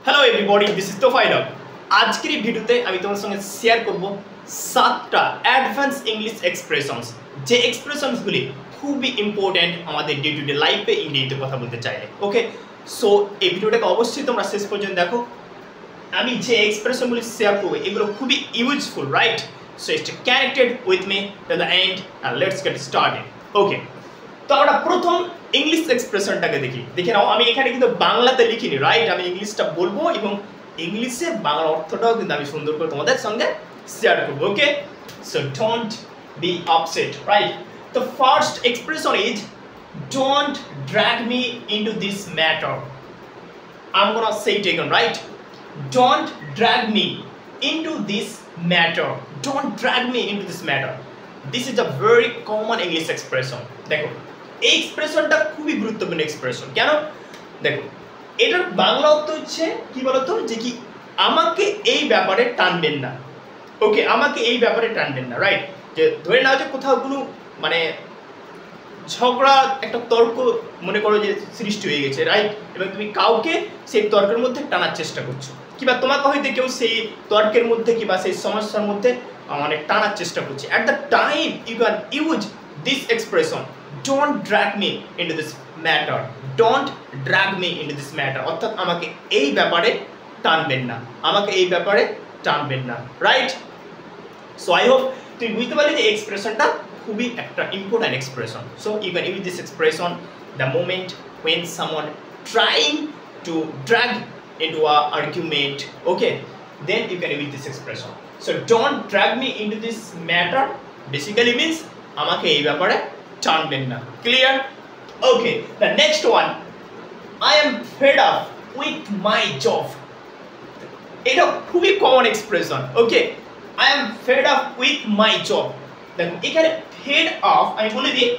Hello everybody, this is তোফাইল। আজকের এই ভিডিওতে আমি তোমার সঙ্গে শেয়ার করব 7টা অ্যাডভান্স ইংলিশ এক্সপ্রেশনস, যে এক্সপ্রেশনসগুলি খুবই ইম্পর্ট্যান্ট আমাদের ডে টু ডে লাইফে ইংরেজিতে কথা বলতে চাইলে। ওকে, সো এই ভিডিওটাকে অবশ্যই তোমরা শেষ পর্যন্ত দেখো। আমি যে এক্সপ্রেশনগুলি শেয়ার করবো এগুলো খুবই useful, right? So stay connected with me till the end end let's get started. Okay, তো আমরা প্রথম ইংলিশ এক্সপ্রেশনটাকে দেখে নাও। আমি এখানে কিন্তু বাংলাতে লিখিনি, রাইট? আমি ইংলিশটা বলবো এবং ইংলিশে বাংলা অর্থটাও কিন্তু আমি সুন্দর করে তোমাদের সঙ্গে শেয়ার করবো। Okay, so don't be upset, right? The first expression is don't drag me into this matter. I'm gonna say it again, right? Don't drag me into this matter. Don't drag me into this matter. This is a very common English expression. দেখো, এই এক্সপ্রেশনটা খুবই গুরুত্বপূর্ণ expression. কেন? দেখো, এটার বাংলা অর্থ হচ্ছে কি বলতো, যে কি আমাকে এই ব্যাপারে টানবেন না। ওকে, আমাকে এই ব্যাপারে টানবেন না, রাইট? যে ধরে নাও যে কোথাও কোনো মানে ঝগড়া, একটা তর্ক মনে করো যে সৃষ্টি হয়ে গেছে, রাইট? এবং তুমি কাউকে সেই তর্কের মধ্যে টানার চেষ্টা করছো, কিংবা তোমাকে হয়তো কেউ সেই তর্কের মধ্যে কিংবা সেই সমস্যার মধ্যে মানে টানার চেষ্টা করছে। At the time you can use this expression, don't drag me into this matter. Don't drag me into this matter অর্থাৎ আমাকে এই ব্যাপারে টানবেন না, আমাকে এই ব্যাপারে টানবেন না, রাইট? সো আই হোপ তুমি বুঝতে পারলে যে এক্সপ্রেশনটা খুবই একটা important expression. So you can use this expression the moment when someone trying to drag into a argument. Okay, then you can use this expression. So don't drag me into this matter basically means আমাকে এই ব্যাপারে টানবেন না। Clear? Okay, the next one, I am fed up with my job. এটা খুবই common expression. Okay, I am fed up with my job. দেখো, এখানে fed up আমি বলে দিই,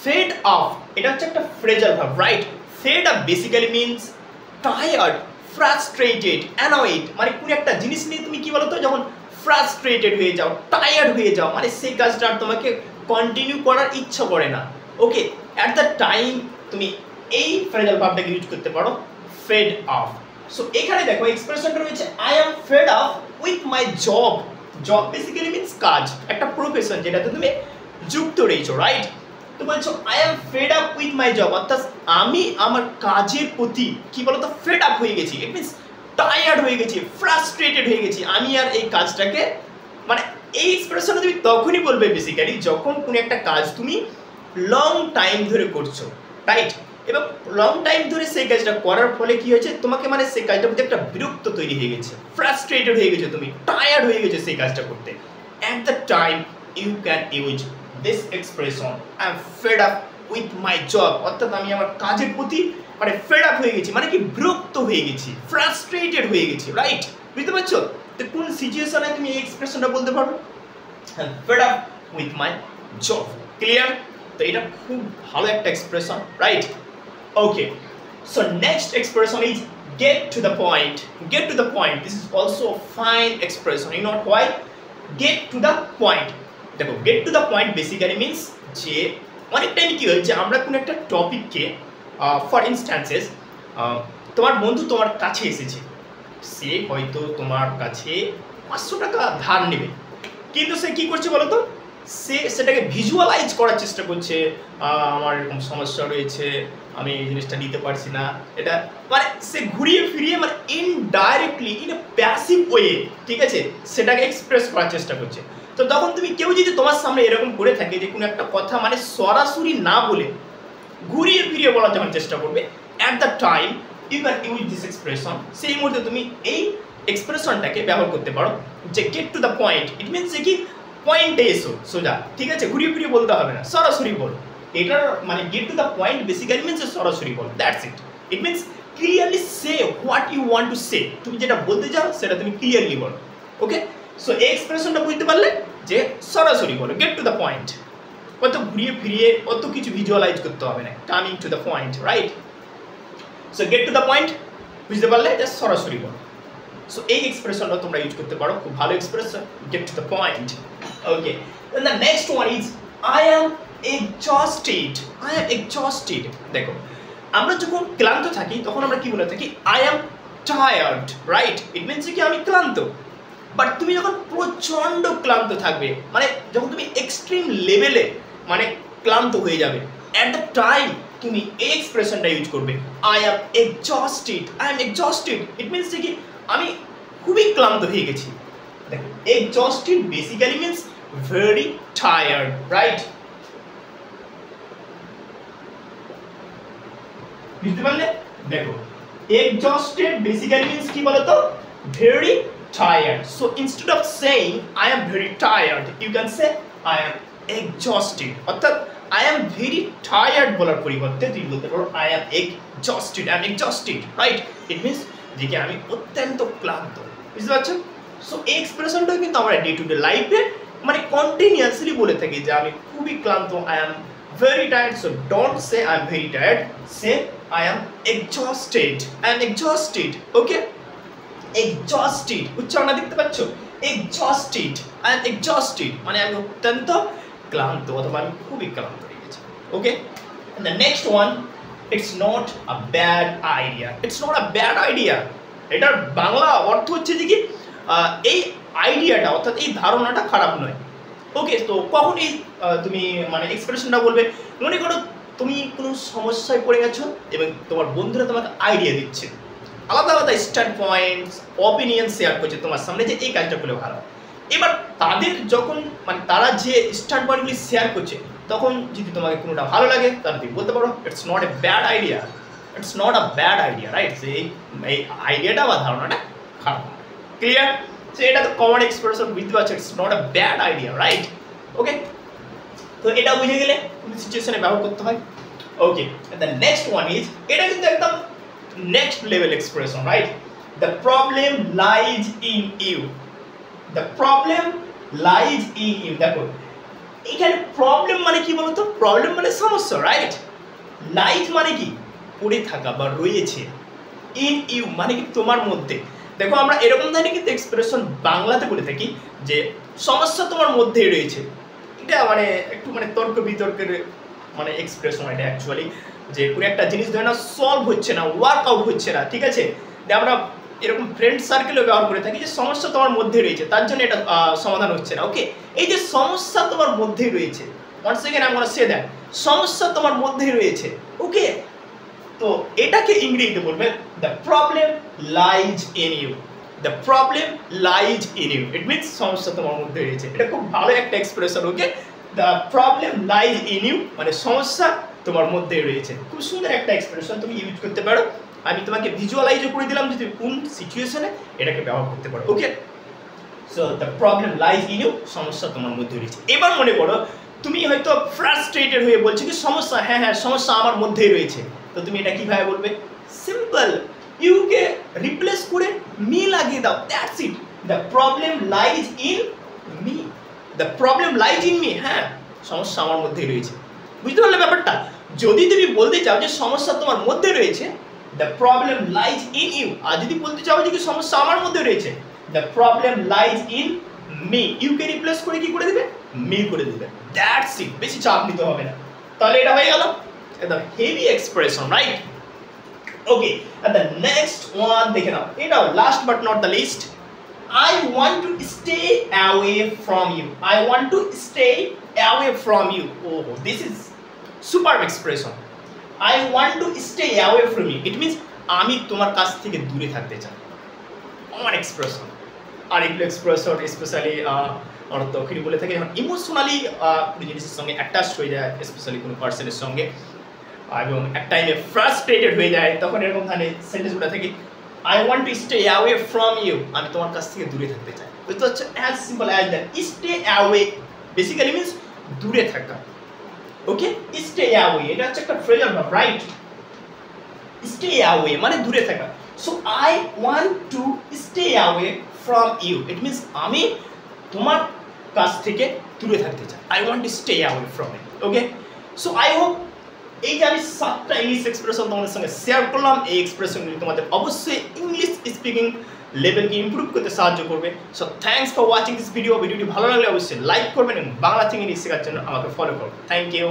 fed up এটা হচ্ছে একটা phrasal verb, right? fed up basically means tired, frustrated, annoyed। মানে কোন একটা জিনিস নিয়ে তুমি কি বলতো, যখন ফ্রাস্ট্রেটেড হয়ে যাও, টায়ার্ড হয়ে যাও, মানে সেই কাজটা আর তোমাকে কন্টিনিউ করার ইচ্ছা করে না। ওকে, অ্যাট দ্য টাইম তুমি এই ফ্রেজাল ভার্বটাকে ইউজ করতে পারো, fed up। সো এখানে দেখো এক্সপ্রেশনটা রয়েছে I am fed up with my job. Job basically means কাজ, একটা প্রফেশন যেটাতে তুমি যুক্ত রয়েছো, রাইট? তো বলছো I am fed up with my job অর্থাৎ আমি আমার কাজের প্রতি কি বলতো ফেড আপ হয়ে গেছি। ইট মিন্স টায়ার্ড হয়ে গেছি, ফ্রাস্ট্রেটেড হয়ে গেছি, আমি আর এই কাজটাকে মানে এই এক্সপ্রেশনটা তুমি তখনই বলবে বেসিক্যালি যখন কোনো একটা কাজ তুমি লং টাইম ধরে করছো, রাইট? এবং লং টাইম ধরে সেই কাজটা করার ফলে কি হয়েছে, তোমাকে মানে সেই কাজটার প্রতি একটা বিরক্ত তৈরি হয়ে গেছে, ফ্রাস্ট্রেটেড হয়ে গেছে, তুমি টায়ার্ড হয়ে গেছে সেই কাজটা করতে। At the time you can use this expression I am fed up with my job অর্থাৎ আমি আমার কাজের প্রতি মানে ফেড আপ হয়ে গেছি, মানে কি বিরক্ত হয়ে গেছি, ফ্রাস্ট্রেটেড হয়ে গেছি, রাইট? বুঝতে পারছো? তো কোন সিচুয়েশনে তুমি এই এক্সপ্রেশনটা বলতে পারবে? Fade up with my job. Clear? তো এটা খুব ভালো একটা expression, right? Okay, so next expression is get to the point. Get to the point. This is also a fine expression. You know why? Get to the point. দেখো, get to the point basically means যে অনেক time কি হয় যে আমরা কোনো একটা টপিককে for instances তোমার বন্ধু তোমার কাছে এসেছে, সে হয়তো তোমার কাছে 500 টাকা ধার নেবে, কিন্তু সে কি করছে বলো তো, সে সেটাকে ভিজুয়ালাইজ করার চেষ্টা করছে, আমার এরকম সমস্যা রয়েছে, আমি এই জিনিসটা নিতে পারছি না, এটা মানে সে ঘুরিয়ে ফিরিয়ে মানে indirectly in a passive way, ঠিক আছে, সেটাকে এক্সপ্রেস করার চেষ্টা করছে। তো তখন তুমি কেউ যদি তোমার সামনে এরকম করে থাকে যে কোনো একটা কথা মানে সরাসরি না বলে ঘুরিয়ে ফিরিয়ে বলার যখন চেষ্টা করবে, at the time you can use this expression. সেই মুহূর্তে তুমি এই এক্সপ্রেশনটাকে ব্যবহার করতে পারো যে get to the point. It means যে কি পয়েন্টে এসো সোজা, ঠিক আছে, ঘুরিয়ে ফিরিয়ে বলতে হবে না, সরাসরি বলো। এটার মানে get to the point basically means সরাসরি বলো, that's it. It means clearly say what you want to say. তুমি যেটা বলতে চাও সেটা তুমি ক্লিয়ারলি বলো। ওকে, সো এই এক্সপ্রেশনটা বুঝতে পারলে যে সরাসরি বলো, গেট টু দ্য পয়েন্ট, অত ঘুরিয়ে ফিরিয়ে অত কিছু ভিজুয়ালাইজ করতে হবে না, coming to the point, right? So get to the point বুঝতে পারলে যে সরাসরি বলো। সো এই এক্সপ্রেশনটা তোমরা ইউজ করতে পারো, খুব ভালো expression, get to the point. Okay, then the next one is I am exhausted. I am exhausted. দেখো, আমরা যখন ক্লান্ত থাকি তখন আমরা কি বলে থাকি I am tired, right? It means কি আমি ক্লান্ত। বাট তুমি যখন প্রচণ্ড ক্লান্ত থাকবে, মানে যখন তুমি এক্সট্রিম লেভেলে মানে ক্লান্ত হয়ে যাবে, অ্যাট দ্য টাইম তুমি এই এক্সপ্রেশনটা ইউজ করবে, I am exhausted. I am exhausted it means কি আমি খুবই ক্লান্ত হয়ে গেছি। দেখো exhausted basically means very tired, right? বুঝতে পারলে? দেখো এক্সজস্টেড বেসিক্যালি মিনস কি বলতো, very tired. So instead of saying I am very tired, you can say I am exhausted. অর্থাৎ I am very tired বলার পরিবর্তে তুমি বলতে পারো I am exhausted. I am exhausted, right? It means যে কি আমি অত্যন্ত ক্লান্ত। বুঝতে পারছো? সো এই এক্সপ্রেশনটা কিন্তু আমরা ডে টু ডে লাইফে মানে কন্টিনিউয়াসলি বলে থাকি যে আমি খুবই ক্লান্ত, I am very tired. So don't say I am very tired, say I am exhausted. I am exhausted. Okay? Exhausted উচ্চারণটা দেখতে পাচ্ছ, exhausted, I am exhausted মানে আমি অত্যন্ত ক্লান্ত অথবা আমি খুবই ক্লান্ত হয়ে গেছি। ওকে, the next one, it's not a bad idea. It's not a bad idea. এটার বাংলা অর্থ হচ্ছে যে কি এই আইডিয়াটা অর্থাৎ এই ধারণাটা খারাপ নয়। ওকে, তো কখন এই তুমি মানে এক্সপ্রেশনটা বলবে, মনে করো তুমি কোনো সমস্যায় পড়ে গেছো এবং তোমার বন্ধুরা তোমাকে আইডিয়া দিচ্ছে, আলাদা আলাদা স্ট্যান্ড পয়েন্টস অপিনিয়ন শেয়ার করছে তোমার সামনে যে এই কাজটা করলে ভালো। এবার তাদের যখন মানে তারা যে স্ট্যান্ড পয়েন্টগুলি শেয়ার করছে তখন যদি তোমাকে কোনোটা ভালো লাগে তাহলে তুমি বলতে পারো it's not a bad idea, it's not a bad idea, right? যে এই আইডিয়াটা বা ধারণাটা খারাপ। ক্লিয়ার? সো এটা তো কমন এক্সপ্রেশন, বুঝতে পারছো, it's not a bad idea, right? Okay, তো এটা বুঝে গেলে সিচুয়েশনে ব্যবহার করতে হয়। Okay, the next one is, এটা কিন্তু একদম next level expression, right? The problem lies in you. The problem lies in you. দেখো এখানে প্রবলেম মানে কি বলতো, প্রবলেম মানে সমস্যা, রাইট? লাইজ মানে কি পড়ে থাকা বা রয়েছে, ইন ইউ মানে কি তোমার মধ্যে। দেখো আমরা এরকম ধরনের কিন্তু এক্সপ্রেশন বাংলাতে বলে থাকি যে সমস্যা তোমার মধ্যেই রয়েছে। এটা মানে একটু মানে তর্ক বিতর্কের মানে এক্সপ্রেশন এটা অ্যাকচুয়ালি, যে কোনো একটা জিনিস ধরে না সলভ হচ্ছে না, ওয়ার্কআউট হচ্ছে না, ঠিক আছে? আমরা এরকম ফ্রেন্ড সার্কেলেও ব্যবহার করে থাকি যে সমস্যা তোমার মধ্যে রয়েছে তার জন্য এটা সমাধান হচ্ছে না। ওকে, এই যে সমস্যা তোমার মধ্যেই রয়েছে, once again I want to say that সমস্যা তোমার মধ্যেই রয়েছে। ওকে, তো এটাকে ইংরেজিতে বলবে the problem lies in you. The problem lies in you, it means সমস্যা তোমার মধ্যে রয়েছে। এটা খুব ভালো একটা expression. Okay, the problem lies in you মানে সমস্যা তোমার মধ্যেই রয়েছে। খুব সুন্দর একটা এক্সপ্রেশন, তুমি ইউজ করতে পারো। আমি তোমাকে ভিজুয়ালাইজও করে দিলাম যে তুমি কোন সিচুয়েশনে এটাকে ব্যবহার করতে পারো। Okay, so the problem lies in you, সমস্যা তোমার মধ্যে রয়েছে। এবার মনে করো তুমি হয়তো ফ্রাস্ট্রেটেড হয়ে বলছো কি সমস্যা, হ্যাঁ হ্যাঁ সমস্যা আমার মধ্যেই রয়েছে, তো তুমি এটা কিভাবে বলবে? সিম্পল, ইউকে রিপ্লেস করে মি লাগিয়ে দাও, that's it. The problem lies in me, the problem lies in me, হ্যাঁ সমস্যা আমার মধ্যেই রয়েছে। বুঝতে পারলে ব্যাপারটা? যদি তুমি বলতে চাও যে সমস্যা তোমার মধ্যে রয়েছে, the problem lies in you, আর যদি বলতে চাও যে কি সমস্যা আমার মধ্যে রয়েছে, the problem lies in me, ইউকে রিপ্লেস করে কি করে দিবে? মি করে দিবে, দ্যাটস ইট। বেশি চাপ নিতে হবে না। তাহলে এটা হয়ে গেল একদম heavy expression, right? Okay, and the next one দেখে নাও, এটাও last but not the least, I want to stay away from you. I want to stay away from you. Oh, this is superb expression. I want to stay away from you. It means আমি তোমার কাছ থেকে দূরে থাকতে চাই। আমার expression. আর এগুলো expression specially আমরা তখনই বলে থাকি যখন ইমোশনালি কোনো জিনিসের সঙ্গে অ্যাটাচ হয়ে যায়, স্পেশালি কোনো পার্সনের সঙ্গে, এবং এক টাইমে ফ্রাস্ট্রেটেড হয়ে যায়, তখন এরকম ধরনের সেন্টেন্স বলে থাকি I want to stay away from you. আমি তোমার কাছ থেকে দূরে থাকতে চাই। বুঝতে পারছো? as simple as that. Stay away basically means দূরে থাকা। ওকে, stay away এটা হচ্ছে একটা phrasal verb, right? stay away মানে দূরে থাকা। so I want to stay away from you, it means আমি তোমার কাছ থেকে দূরে থাকতে চাই। I want to stay away from it. Okay, so I hope এই যে আমি 7টা ইংলিশ এক্সপ্রেশন তোমাদের সঙ্গে শেয়ার করলাম, এই এক্সপ্রেশনগুলি তোমাদের অবশ্যই ইংলিশ স্পিকিং লেভেলকে ইমপ্রুভ করতে সাহায্য করবে। So thanks for watching this video. ভিডিওটি ভালো লাগলে অবশ্যই লাইক করবেন এবং বাংলা থেকে ইংলিশ শেখার জন্য আমাকে ফলো করবেন। Thank you.